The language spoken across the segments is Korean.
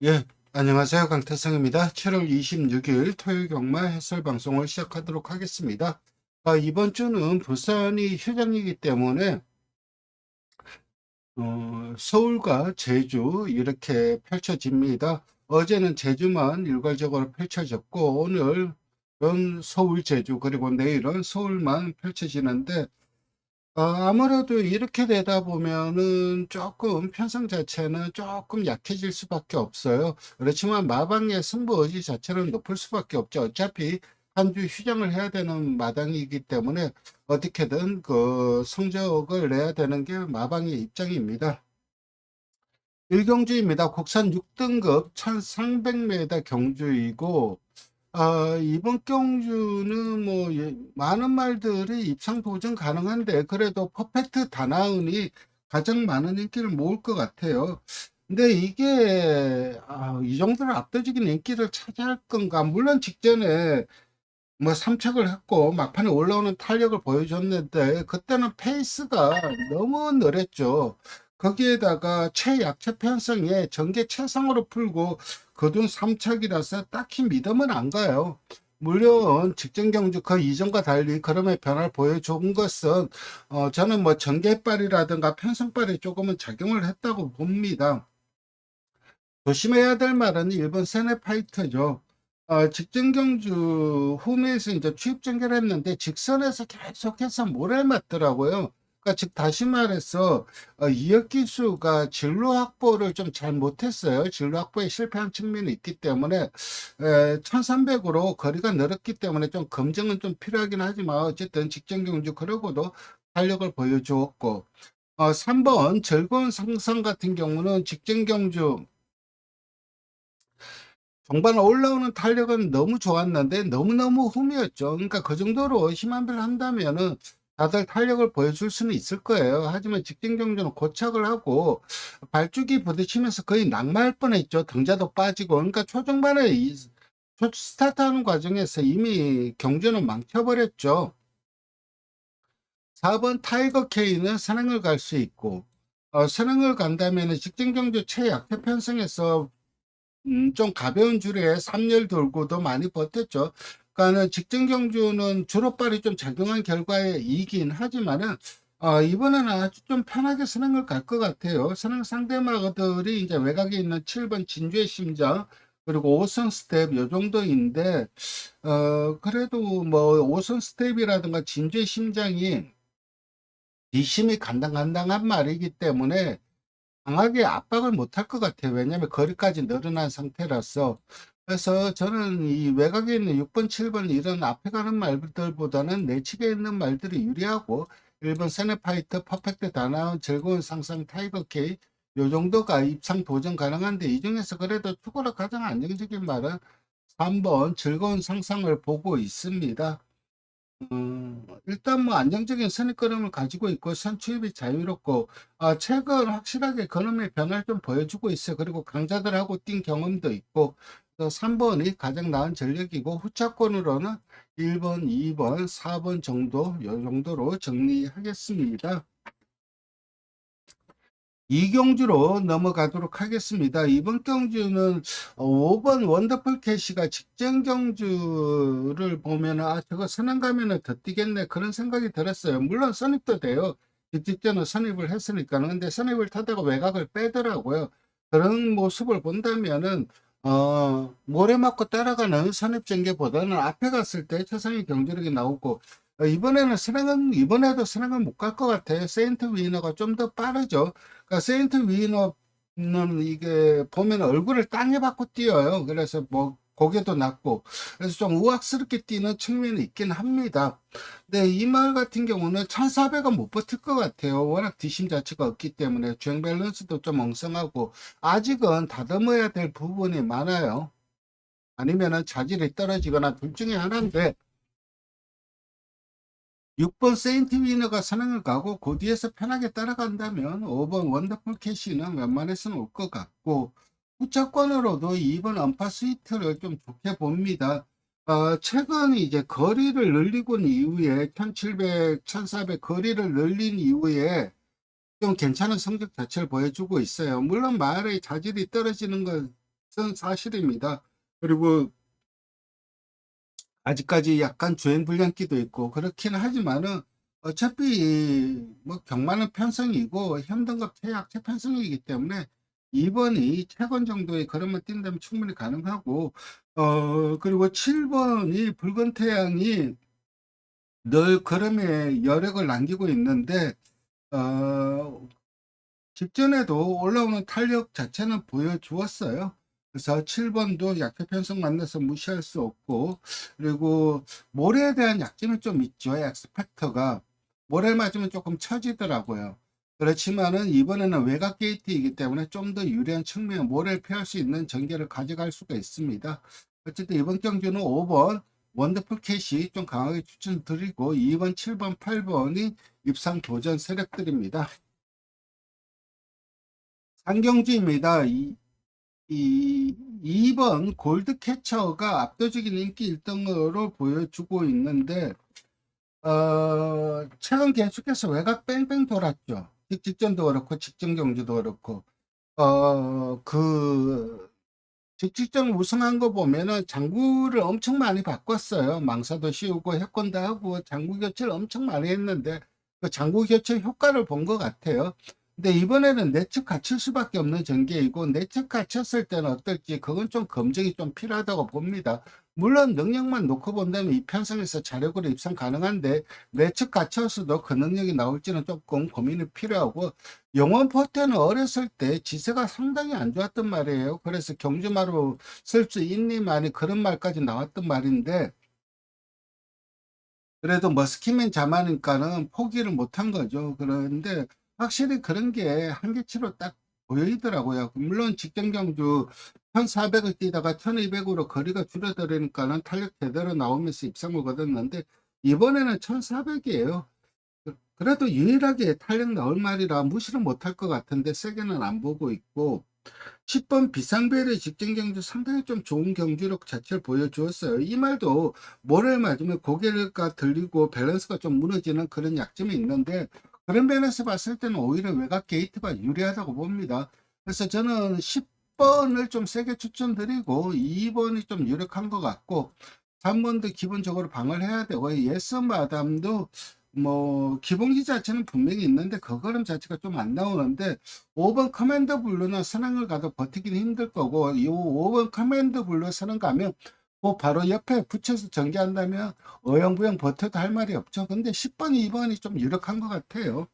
예, 안녕하세요. 강태성입니다. 7월 26일 토요일 경마 해설 방송을 시작하도록 하겠습니다. 이번 주는 부산이 휴장이기 때문에 서울과 제주 이렇게 펼쳐집니다. 어제는 제주만 일괄적으로 펼쳐졌고 오늘은 서울, 제주 그리고 내일은 서울만 펼쳐지는데 아무래도 이렇게 되다 보면은 조금 편성 자체는 조금 약해질 수밖에 없어요. 그렇지만 마방의 승부 의지 자체는 높을 수밖에 없죠. 어차피 한 주 휴장을 해야 되는 마당이기 때문에 어떻게든 그 성적을 내야 되는 게 마방의 입장입니다. 1경주입니다. 국산 6등급 1300m 경주이고 이번 경주는 뭐 많은 말들이 입상 도전 가능한데 그래도 퍼펙트 다나은이 가장 많은 인기를 모을 것 같아요. 근데 이게 이 정도로 압도적인 인기를 차지할 건가? 물론 직전에 뭐 삼척을 했고 막판에 올라오는 탄력을 보여줬는데 그때는 페이스가 너무 느렸죠. 거기에다가 최약체 편성에 전개 최상으로 풀고 거둔 삼척이라서 딱히 믿음은 안 가요. 물론 직전 경주 그 이전과 달리 걸음의 변화를 보여준 것은 저는 뭐 전개빨이라든가 편성빨이 조금은 작용을 했다고 봅니다. 조심해야 될 말은 일본 세네파이터죠. 직전 경주 홈에서 이제 추입 전개를 했는데 직선에서 계속해서 모래를 맞더라고요. 그러니까 즉 다시 말해서 이역기수가 진로 확보를 좀 잘 못했어요. 진로 확보에 실패한 측면이 있기 때문에 1300으로 거리가 늘었기 때문에 좀 검증은 좀 필요하긴 하지만 어쨌든 직전 경주 그러고도 탄력을 보여주었고 3번 즐거운 상상 같은 경우는 직전 경주 정반 올라오는 탄력은 너무 좋았는데 너무너무 흠이었죠. 그러니까 그 정도로 힘한별 한다면은 다들 탄력을 보여줄 수는 있을 거예요. 하지만 직진 경주는 고착을 하고 발주기 부딪히면서 거의 낙마할 뻔했죠. 등자도 빠지고. 그러니까 초중반에 스타트하는 과정에서 이미 경주는 망쳐버렸죠. 4번 타이거 K는 선행을 갈 수 있고 선행을 간다면 직진 경주 최약태 편성에서 좀 가벼운 줄에 3열 돌고도 많이 버텼죠. 그러니까는 직전 경주는 주로발이 좀 작용한 결과에 이긴 하지만은 이번에는 아주 좀 편하게 선행을 갈 것 같아요. 선행 상대마들이 이제 외곽에 있는 7번 진주의 심장 그리고 5선 스텝 요 정도인데 그래도 뭐 5선 스텝이라든가 진주의 심장이 뒷심이 간당간당한 말이기 때문에 강하게 압박을 못할 것 같아요. 왜냐하면 거리까지 늘어난 상태라서. 그래서 저는 이 외곽에 있는 6번, 7번 이런 앞에 가는 말들보다는 내측에 있는 말들이 유리하고 1번 세네파이터, 퍼펙트 다나운, 즐거운 상상, 타이거 K 요 정도가 입상 도전 가능한데 이 중에서 그래도 추가로 가장 안정적인 말은 3번 즐거운 상상을 보고 있습니다. 일단 뭐 안정적인 선입걸음을 가지고 있고 선취입이 자유롭고 최근 확실하게 걸음의 변화를 좀 보여주고 있어요. 그리고 강자들하고 뛴 경험도 있고 3번이 가장 나은 전력이고 후차권으로는 1번, 2번, 4번 정도 요 정도로 정리하겠습니다. 이경주로 넘어가도록 하겠습니다. 이번 경주는 5번 원더풀 캐시가 직전 경주를 보면 저거 선행 가면은 더 뛰겠네 그런 생각이 들었어요. 물론 선입도 돼요. 직전은 선입을 했으니까. 근데 선입을 타다가 외곽을 빼더라고요. 그런 모습을 본다면은 모래 맞고 따라가는 선입 전개보다는 앞에 갔을 때 최상의 경주력이 나오고 이번에도 선행은 못 갈 것 같아요. 세인트 위너가 좀 더 빠르죠. 그러니까 세인트 위너는 이게 보면 얼굴을 땅에 받고 뛰어요. 그래서 뭐 고개도 낮고 그래서 좀 우악스럽게 뛰는 측면이 있긴 합니다. 근데 이 말 같은 경우는 1400은 못 버틸 것 같아요. 워낙 뒷심 자체가 없기 때문에 주행 밸런스도 좀 엉성하고 아직은 다듬어야 될 부분이 많아요. 아니면은 자질이 떨어지거나 둘 중에 하나인데 6번 세인트 위너가 선행을 가고 그 뒤에서 편하게 따라간다면 5번 원더풀 캐시는 웬만해서는 올 것 같고 후차권으로도 2번 언파 스위트를 좀 좋게 봅니다. 최근 이제 거리를 늘리고 이후에 1700, 1400 거리를 늘린 이후에 좀 괜찮은 성적 자체를 보여주고 있어요. 물론 말의 자질이 떨어지는 것 것은 사실입니다. 그리고 아직까지 약간 주행 불량기도 있고 그렇긴 하지만은 어차피 뭐 경마는 편성이고 현등급 최약체 편성이기 때문에 2번이 최건 정도의 걸음을 뛴다면 충분히 가능하고 그리고 7번이 붉은 태양이 늘 걸음에 여력을 남기고 있는데 어 직전에도 올라오는 탄력 자체는 보여주었어요. 그래서 7번도 약세 편성 만나서 무시할 수 없고, 그리고 모래에 대한 약점이 좀 있죠. 엑스팩터가 모래 맞으면 조금 처지더라고요. 그렇지만은 이번에는 외곽 게이트이기 때문에 좀 더 유리한 측면, 모래를 피할 수 있는 전개를 가져갈 수가 있습니다. 어쨌든 이번 경주는 5번 원더풀 캣이 좀 강하게 추천드리고, 2번, 7번, 8번이 입상 도전 세력들입니다. 상경주입니다. 2번 골드캐쳐가 압도적인 인기 1등으로 보여주고 있는데, 최근 계속해서 외곽 뺑뺑 돌았죠. 직전도 그렇고, 직전 경주도 그렇고, 직전 우승한 거 보면은 장구를 엄청 많이 바꿨어요. 망사도 씌우고, 협권도 하고, 장구 교체를 엄청 많이 했는데, 그 장구 교체 효과를 본 것 같아요. 근데 이번에는 내측 갖출 수밖에 없는 전개이고, 내측 갖췄을 때는 어떨지 그건 좀 검증이 좀 필요하다고 봅니다. 물론 능력만 놓고 본다면 이 편성에서 자력으로 입상 가능한데, 내측 갖췄어도 그 능력이 나올지는 조금 고민이 필요하고, 영원 포트는 어렸을 때 지세가 상당히 안 좋았단 말이에요. 그래서 경주마로 쓸 수 있니만이 그런 말까지 나왔단 말인데, 그래도 머스키맨 자마니까는 포기를 못한 거죠. 그런데 확실히 그런 게 한계치로 딱 보이더라고요. 물론 직전 경주 1400을 뛰다가 1200으로 거리가 줄어들으니까는 탄력 제대로 나오면서 입상을 거뒀는데, 이번에는 1400이에요. 그래도 유일하게 탄력 나올 말이라 무시를 못할 것 같은데 세게는 안 보고 있고, 10번 비상벨의 직전 경주 상당히 좀 좋은 경주력 자체를 보여주었어요. 이 말도 모래를 맞으면 고개가 들리고 밸런스가 좀 무너지는 그런 약점이 있는데, 그런 면에서 봤을 때는 오히려 외곽 게이트가 유리하다고 봅니다. 그래서 저는 10번을 좀 세게 추천드리고 2번이 좀 유력한 것 같고, 3번도 기본적으로 방을 해야 되고, 예스 마담도 뭐 기본기 자체는 분명히 있는데 그 걸음 자체가 좀 안 나오는데, 5번 커맨더 블루는 선행을 가도 버티기는 힘들 거고, 이 5번 커맨더 블루 선행 가면 그 바로 옆에 붙여서 전개한다면 어영부영 버텨도 할 말이 없죠. 근데 10번, 2번이 좀 유력한 것 같아요.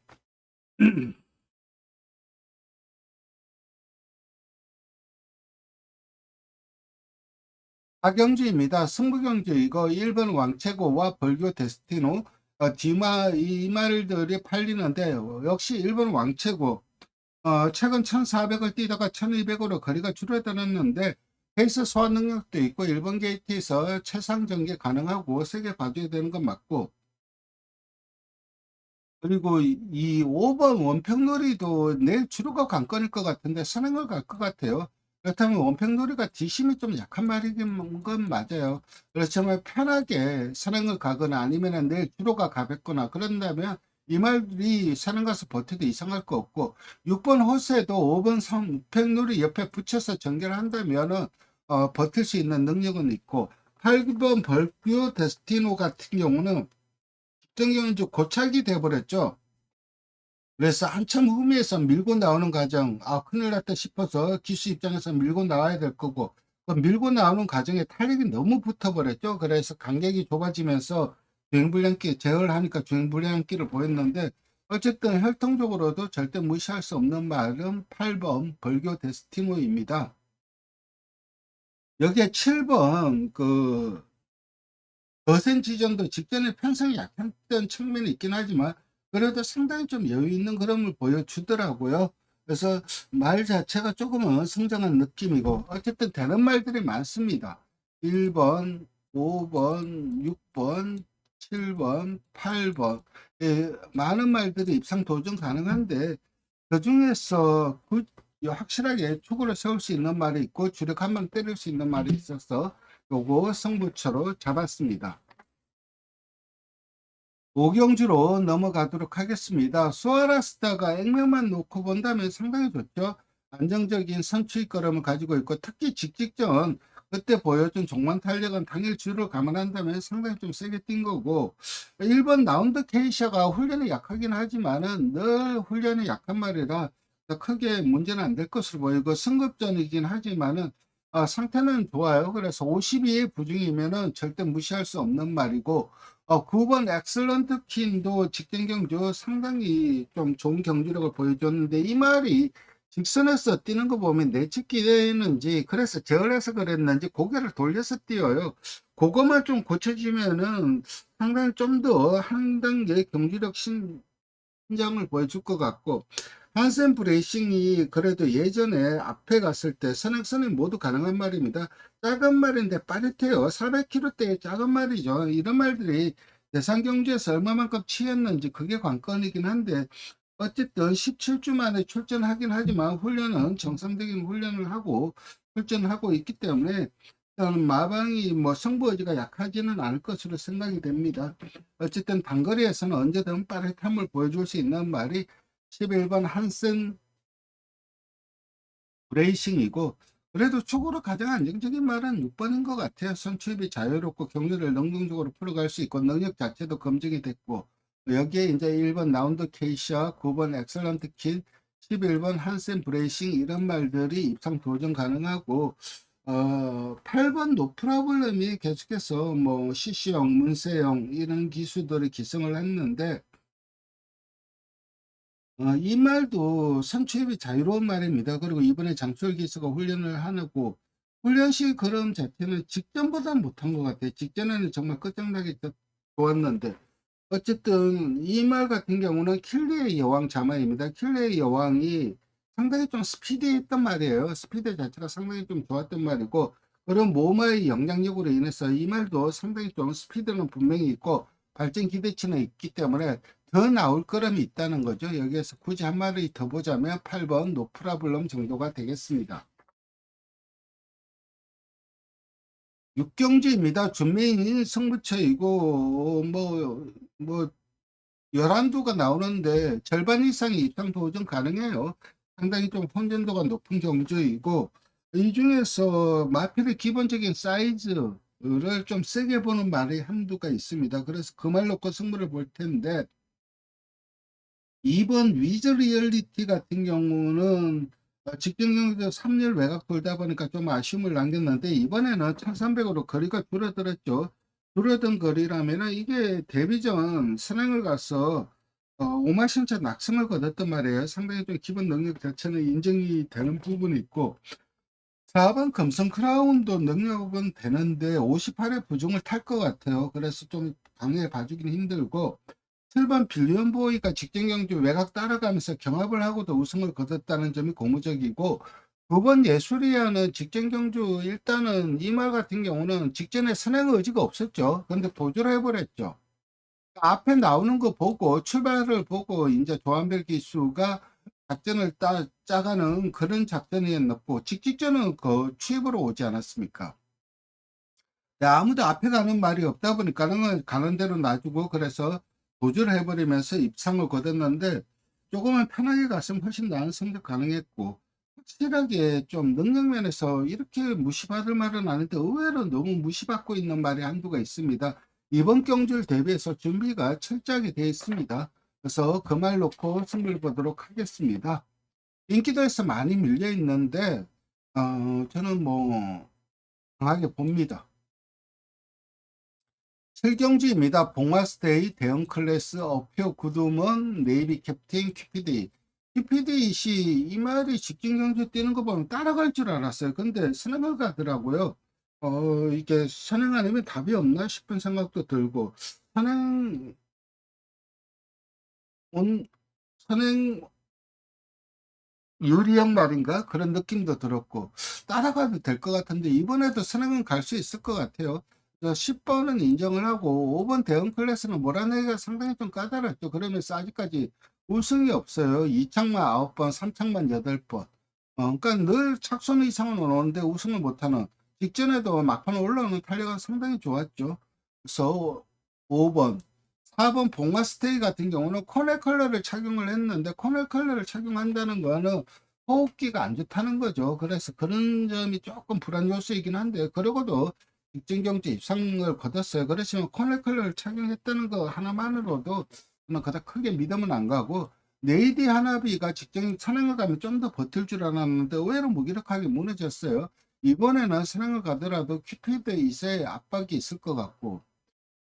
하경주입니다. 승부경주이고 1번 왕체고와 벌교 데스티노, 이 말들이 팔리는데 역시 1번 왕체고 최근 1400을 뛰다가 1200으로 거리가 줄어들었는데, 페이스 소화 능력도 있고 일본 게이트에서 최상 전개 가능하고 세게 봐줘야 되는 건 맞고, 그리고 이 5번 원평놀이도 내일 주로가 관건일 것 같은데 선행을 갈 것 같아요. 그렇다면 원평놀이가 뒷심이 좀 약한 말이긴 건 맞아요. 그렇지만 편하게 선행을 가거나 아니면 내일 주로가 가볍거나 그런다면 이 말이 선행 가서 버텨도 이상할 거 없고, 6번 호세도 5번 원평놀이 옆에 붙여서 전개를 한다면은 버틸 수 있는 능력은 있고, 8번 벌큐 데스티노 같은 경우는 경우는 좀 고착이 돼버렸죠. 그래서 한참 후미에서 밀고 나오는 과정, 큰일 났다 싶어서 기수 입장에서 밀고 나와야 될 거고, 그 밀고 나오는 과정에 탄력이 너무 붙어버렸죠. 그래서 간격이 좁아지면서 주행불량기 제어를 하니까 주행불량기를 보였는데, 어쨌든 혈통적으로도 절대 무시할 수 없는 말은 8번 벌교 데스티노입니다. 여기에 7번 거센 지점도 직전에 편성이 약했던 측면이 있긴 하지만 그래도 상당히 좀 여유 있는 그림을 보여주더라고요. 그래서 말 자체가 조금은 성장한 느낌이고, 어쨌든 되는 말들이 많습니다. 1번, 5번, 6번, 7번, 8번. 많은 말들이 입상 도전 가능한데 그 중에서 확실하게 축으로 세울 수 있는 말이 있고 주력 한 방 때릴 수 있는 말이 있어서 요거 승부처로 잡았습니다. 오경주로 넘어가도록 하겠습니다. 수아라스타가 액면만 놓고 본다면 상당히 좋죠. 안정적인 선취 걸음을 가지고 있고, 특히 직직전 그때 보여준 종반 탄력은 당일 주를 감안한다면 상당히 좀 세게 뛴 거고, 1번 라운드 케이샤가 훈련이 약하긴 하지만은 늘 훈련이 약한 말이라 크게 문제는 안 될 것으로 보이고, 승급전이긴 하지만은 상태는 좋아요. 그래서 52의 부중이면은 절대 무시할 수 없는 말이고, 9번 엑셀런트 퀸도 직전 경주 상당히 좀 좋은 경주력을 보여줬는데, 이 말이 직선에서 뛰는 거 보면 내치기는지 그래서 제어해서 그랬는지 고개를 돌려서 뛰어요. 그거만 좀 고쳐지면은 상당히 좀 더 한 단계 경기력 신장을 보여줄 것 같고, 한센 브레이싱이 그래도 예전에 앞에 갔을 때 선행선행 모두 가능한 말입니다. 작은 말인데 빠릿해요. 400km대의 작은 말이죠. 이런 말들이 대상 경주에서 얼마만큼 치였는지 그게 관건이긴 한데, 어쨌든 17주 만에 출전하긴 하지만 훈련은 정상적인 훈련을 하고 출전하고 있기 때문에 저는 마방이 뭐 승부 의지가 약하지는 않을 것으로 생각이 됩니다. 어쨌든 단거리에서는 언제든 빠릿함을 보여줄 수 있는 말이 11번 한센 브레이싱이고, 그래도 축으로 가장 안정적인 말은 6번인 것 같아요. 선출입이 자유롭고 경기를 능동적으로 풀어갈 수 있고 능력 자체도 검증이 됐고, 여기에 이제 1번 라운드 케이샤, 9번 엑셀런트 킨, 11번 한센 브레이싱 이런 말들이 입상 도전 가능하고, 8번 노프라블럼이 계속해서 뭐 CC형, 문세형 이런 기수들이 기승을 했는데, 이 말도 선출입이 자유로운 말입니다. 그리고 이번에 장철 기수가 훈련을 하고, 훈련실 걸음 자체는 직전보다는 못한 것 같아요. 직전에는 정말 끝장나게 좋았는데, 어쨌든 이 말 같은 경우는 킬리의 여왕 자마입니다. 킬리의 여왕이 상당히 좀 스피디했단 말이에요. 스피드 자체가 상당히 좀 좋았단 말이고, 그런 모마의 영향력으로 인해서 이 말도 상당히 좀 스피드는 분명히 있고 발전 기대치는 있기 때문에 더 나올 거름이 있다는 거죠. 여기에서 굳이 한 마리 더 보자면 8번 노프라블럼 정도가 되겠습니다. 6경주입니다. 준메인 승부처이고 뭐 11두가 나오는데 절반 이상이 입상 도전 가능해요. 상당히 좀 혼전도가 높은 경주이고, 이 중에서 마필의 기본적인 사이즈를 좀 세게 보는 말이 한두가 있습니다. 그래서 그 말 놓고 승부를 볼 텐데, 2번 위즈 리얼리티 같은 경우는 직전 경기도 3열 외곽 돌다 보니까 좀 아쉬움을 남겼는데, 이번에는 1300으로 거리가 줄어들었죠. 줄어든 거리라면 이게 데뷔전 선행을 가서 오마신차 낙승을 거뒀단 말이에요. 상당히 좀 기본 능력 자체는 인정이 되는 부분이 있고, 4번 금성 크라운도 능력은 되는데 58의 부중을 탈 것 같아요. 그래서 좀 강하게 봐주기는 힘들고, 7번 빌리언 보이가 직전 경주 외곽 따라가면서 경합을 하고도 우승을 거뒀다는 점이 고무적이고, 9번 예술이야는 직전 경주 일단은 이 말 같은 경우는 직전에 선행 의지가 없었죠. 근데 도주를 해버렸죠. 앞에 나오는 거 보고 출발을 보고 이제 조한별 기수가 작전을 짜가는 그런 작전이었고, 직직전은 그 취입으로 오지 않았습니까? 네, 아무도 앞에 가는 말이 없다 보니까는 가는 대로 놔주고 그래서 도주를 해버리면서 입상을 거뒀는데, 조금은 편하게 갔으면 훨씬 나은 성적 가능했고, 확실하게 좀 능력면에서 이렇게 무시받을 말은 아닌데 의외로 너무 무시받고 있는 말이 한두가 있습니다. 이번 경주를 대비해서 준비가 철저하게 되어 있습니다. 그래서 그 말 놓고 승부를 보도록 하겠습니다. 인기도에서 많이 밀려 있는데 저는 뭐 강하게 봅니다. 7경주입니다. 봉화스테이, 대형 클래스, 어표 구두먼, 네이비 캡틴, 큐피디. 큐피디시 이 말이 직진 경주 뛰는 거 보면 따라갈 줄 알았어요. 근데 선행을 가더라고요. 이게 선행 아니면 답이 없나 싶은 생각도 들고, 선행, 온, 선행 유리형 말인가? 그런 느낌도 들었고, 따라가도 될 것 같은데, 이번에도 선행은 갈 수 있을 것 같아요. 10번은 인정을 하고, 5번 대형 클래스는 몰아내기가 상당히 좀 까다롭죠. 그러면서 아직까지 우승이 없어요. 2창만 9번, 3창만 8번. 그러니까 늘 착손 이상은 오는데 우승을 못하는, 직전에도 막판 올라오는 탄력가 상당히 좋았죠. 그래서 5번, 4번 봉화 스테이 같은 경우는 코넬 컬러를 착용을 했는데, 코넬 컬러를 착용한다는 거는 호흡기가 안 좋다는 거죠. 그래서 그런 점이 조금 불안 요소이긴 한데, 그러고도 직전 경주 입상을 거뒀어요. 그렇지만 코넥컬러를 착용했다는 거 하나만으로도 저는 그닥 크게 믿음은 안 가고, 네이디 하나비가 직전 선행을 가면 좀 더 버틸 줄 알았는데 의외로 무기력하게 무너졌어요. 이번에는 선행을 가더라도 큐피드 2세의 압박이 있을 것 같고,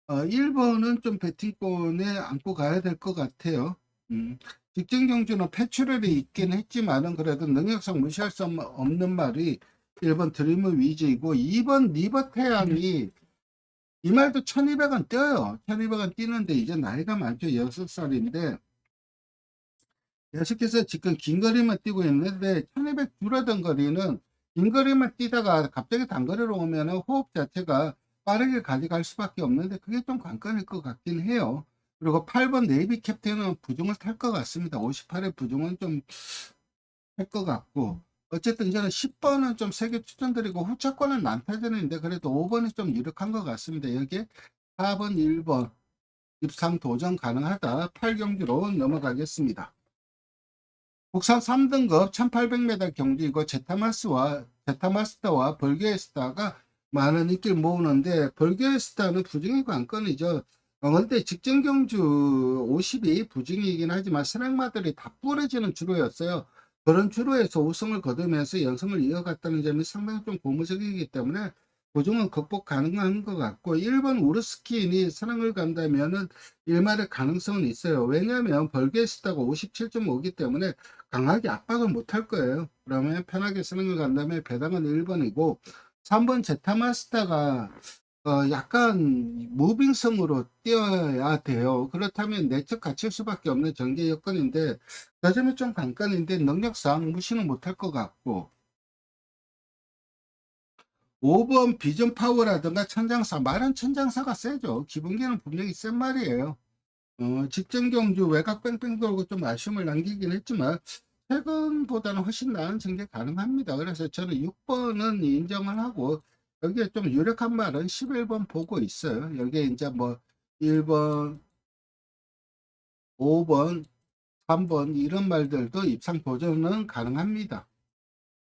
1번은 좀 배팅권에 안고 가야 될 것 같아요. 직전 경주는 패출혈이 있긴 했지만은 그래도 능력상 무시할 수 없는 말이 1번 드리머 위즈이고, 2번 리버 태양이 이 말도 1200원 뛰어요. 1200원 뛰는데 이제 나이가 많죠. 6살인데 계속해서 지금 긴 거리만 뛰고 있는데, 1200 줄어든 거리는 긴 거리만 뛰다가 갑자기 단거리로 오면 호흡 자체가 빠르게 가져갈 수밖에 없는데, 그게 좀 관건일 것 같긴 해요. 그리고 8번 네이비 캡틴은 부중을 탈 것 같습니다. 58의 부중은 좀 할 것 같고, 어쨌든 저는 10번은 좀 세게 추천드리고, 후차권은 난타전인데 그래도 5번이 좀 유력한 것 같습니다. 여기에 4번, 1번 입상 도전 가능하다. 8경주로 넘어가겠습니다. 국산 3등급 1800m 경주이고, 제타마스터와 벌교에스타가 많은 인기를 모으는데, 벌교에스타는 부중이 관건이죠. 근데 직전 경주 50이 부중이긴 하지만 선행마들이 다 부러지는 주로였어요. 그런 주로에서 우승을 거두면서 연승을 이어갔다는 점이 상당히 좀 고무적이기 때문에 부중은 극복 가능한 것 같고, 1번 우르스킨이 선행을 간다면은 일말의 가능성은 있어요. 왜냐하면 벌교에스타가 57.5이기 때문에 강하게 압박을 못 할 거예요. 그러면 편하게 쓰는 걸 간다면 배당은 1번이고, 3번 제타마스터가 약간 무빙성으로 뛰어야 돼요. 그렇다면 내적 갇힐 수밖에 없는 전개 여건인데, 그 점이 좀 관건인데 능력상 무시는 못할 것 같고, 5번 비전 파워라든가 천장사, 말은 천장사가 세죠. 기본기는 분명히 센 말이에요. 직전 경주 외곽 뺑뺑 돌고 좀 아쉬움을 남기긴 했지만 최근보다는 훨씬 나은 전개 가능합니다. 그래서 저는 6번은 인정을 하고, 여기에 좀 유력한 말은 11번 보고 있어요. 여기에 이제 뭐 1번, 5번, 3번 이런 말들도 입상 도전은 가능합니다.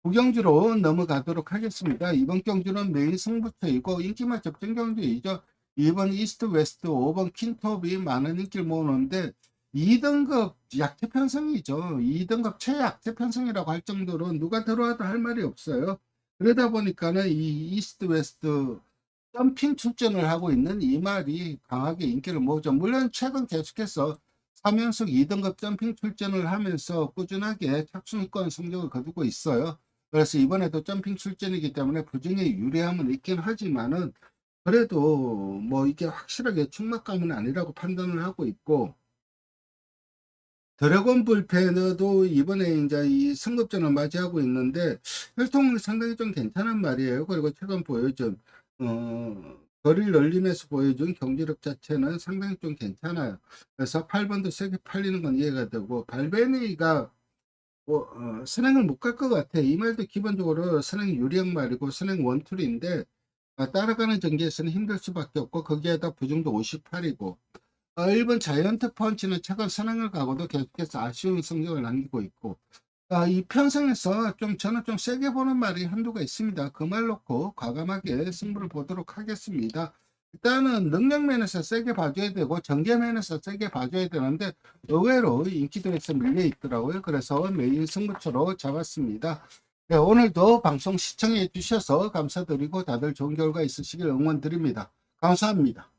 구경주로 넘어가도록 하겠습니다. 이번 경주는 메인 승부처이고 인기만 접전 경주이죠. 2번 이스트 웨스트, 5번 킨톱이 많은 인기를 모으는데 2등급 약체 편성이죠. 2등급 최약체 편성이라고 할 정도로 누가 들어와도 할 말이 없어요. 그러다 보니까는 이 이스트 웨스트 점핑 출전을 하고 있는 이 말이 강하게 인기를 모으죠. 물론 최근 계속해서 3연속 2등급 점핑 출전을 하면서 꾸준하게 착순위권 성적을 거두고 있어요. 그래서 이번에도 점핑 출전이기 때문에 부중에 유리함은 있긴 하지만은 그래도 뭐 이게 확실하게 충막감은 아니라고 판단을 하고 있고, 드래곤 불펜도 이번에 이제 이 승급전을 맞이하고 있는데 혈통은 상당히 좀 괜찮은 말이에요. 그리고 최근 보여준 거리를 늘리면서 보여준 경제력 자체는 상당히 좀 괜찮아요. 그래서 8번도 세게 팔리는 건 이해가 되고, 발베니가 선행을 못 갈 것 같아. 이 말도 기본적으로 선행 유리한 말이고 선행 원툴인데, 따라가는 전개에서는 힘들 수밖에 없고, 거기에다 부중도 58이고, 1번 자이언트 펀치는 최근 선행을 가고도 계속해서 아쉬운 성적을 남기고 있고, 이 편성에서 좀 저는 좀 세게 보는 말이 한두가 있습니다. 그 말 놓고 과감하게 승부를 보도록 하겠습니다. 일단은 능력 면에서 세게 봐줘야 되고 전개 면에서 세게 봐줘야 되는데 의외로 인기도에서 밀려 있더라고요. 그래서 메인 승부처로 잡았습니다. 네, 오늘도 방송 시청해 주셔서 감사드리고 다들 좋은 결과 있으시길 응원드립니다. 감사합니다.